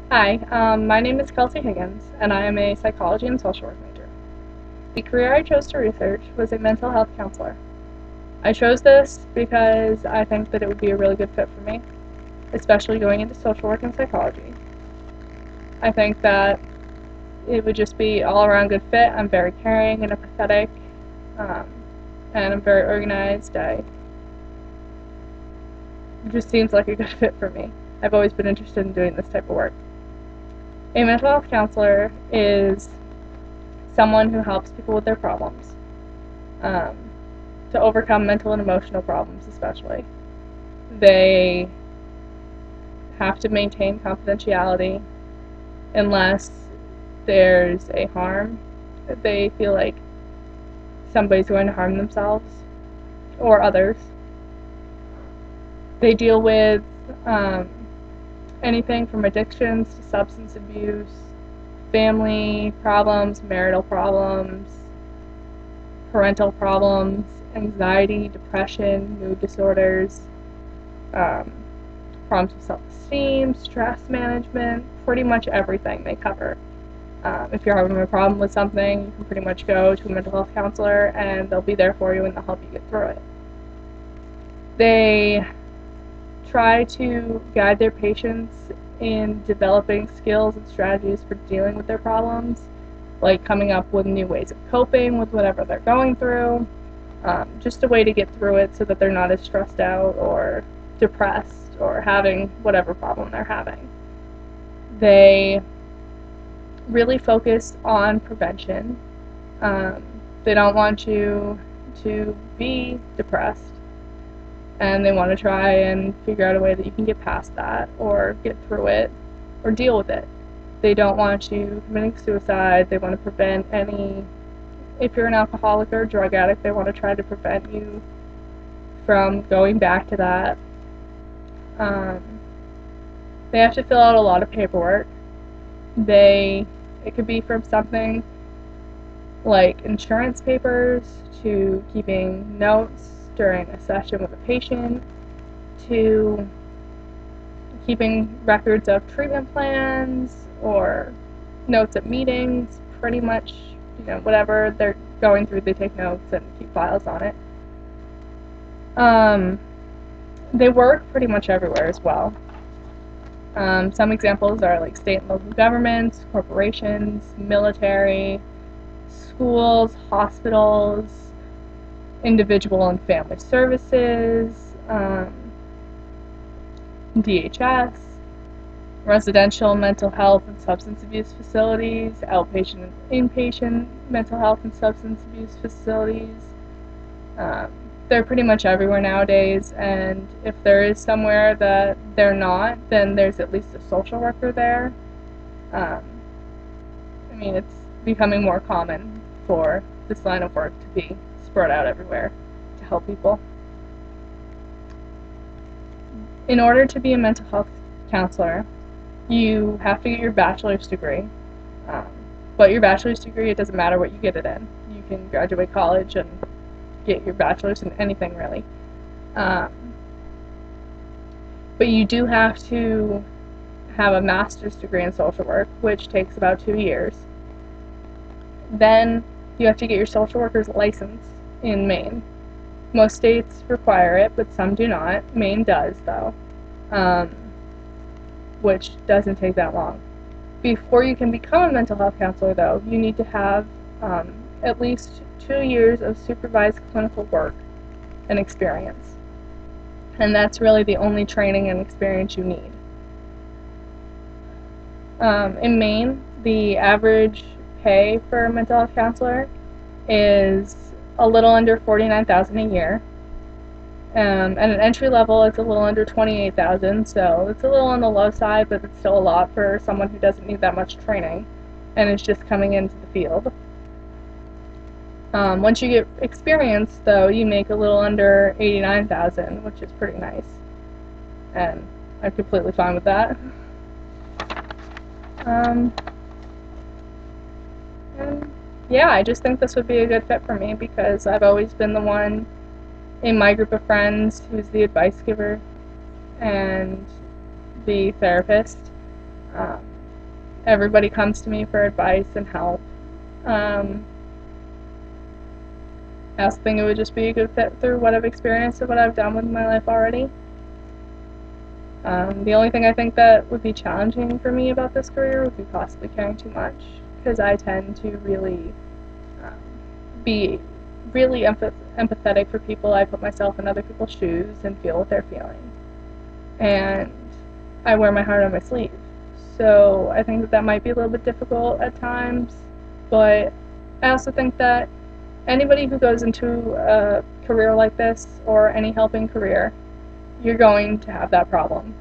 Hi, my name is Kelsey Higgins, and I am a psychology and social work major. The career I chose to research was a mental health counselor. I chose this because I think that it would be a really good fit for me, especially going into social work and psychology. I think that it would just be all around good fit. I'm very caring and empathetic, um, and I'm very organized. It just seems like a good fit for me. I've always been interested in doing this type of work. A mental health counselor is someone who helps people with their problems, um, to overcome mental and emotional problems, especially. They have to maintain confidentiality unless there's a harm that they feel like somebody's going to harm themselves or others. They deal with um, anything from addictions to substance abuse, family problems, marital problems, parental problems, anxiety, depression, mood disorders, um, problems with self-esteem, stress management, pretty much everything they cover. If you're having a problem with something, you can pretty much go to a mental health counselor and they'll be there for you and they'll help you get through it. They try to guide their patients in developing skills and strategies for dealing with their problems, like coming up with new ways of coping with whatever they're going through, just a way to get through it so that they're not as stressed out or depressed or having whatever problem they're having. They really focus on prevention. Um, they don't want you to be depressed, and they want to try and figure out a way that you can get past that or get through it or deal with it. They don't want you committing suicide. They want to prevent any, if you're an alcoholic or a drug addict, they want to try to prevent you from going back to that. Um, they have to fill out a lot of paperwork. It could be from something like insurance papers to keeping notes during a session with a patient to keeping records of treatment plans or notes at meetings, pretty much, whatever they're going through, they take notes and keep files on it. They work pretty much everywhere as well. Some examples are like state and local governments, corporations, military, schools, hospitals, individual and family services, DHS, residential mental health and substance abuse facilities, outpatient and inpatient mental health and substance abuse facilities. They're pretty much everywhere nowadays, and if there is somewhere that they're not, then there's at least a social worker there. Um, it's becoming more common for this line of work to be spread out everywhere to help people. In order to be a mental health counselor, you have to get your bachelor's degree. Um, but your bachelor's degree, it doesn't matter what you get it in. You can graduate college and get your bachelor's in anything, really. Um, but you do have to have a master's degree in social work, which takes about 2 years. Then you have to get your social worker's license in Maine. Most states require it, but some do not. Maine does, though, which doesn't take that long. Before you can become a mental health counselor, though, you need to have at least 2 years of supervised clinical work and experience. And that's really the only training and experience you need. In Maine, the average pay for a mental health counselor is a little under $49,000 a year. At an entry level, it's a little under $28,000, so it's a little on the low side, but it's still a lot for someone who doesn't need that much training and is just coming into the field. Once you get experience, though, you make a little under $89,000, which is pretty nice, and I'm completely fine with that. And yeah, I just think this would be a good fit for me because I've always been the one in my group of friends who's the advice giver and the therapist. everybody comes to me for advice and help. I also think it would just be a good fit through what I've experienced and what I've done with my life already. The only thing I think that would be challenging for me about this career would be possibly caring too much, because I tend to really be really empathetic for people. I put myself in other people's shoes and feel what they're feeling. And I wear my heart on my sleeve. So I think that might be a little bit difficult at times, but I also think that anybody who goes into a career like this, or any helping career, you're going to have that problem.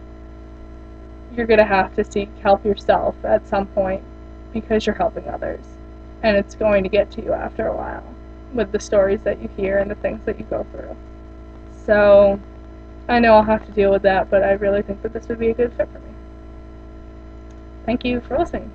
You're going to have to seek help yourself at some point because you're helping others. And it's going to get to you after a while with the stories that you hear and the things that you go through. So I know I'll have to deal with that, but I really think that this would be a good fit for me. Thank you for listening.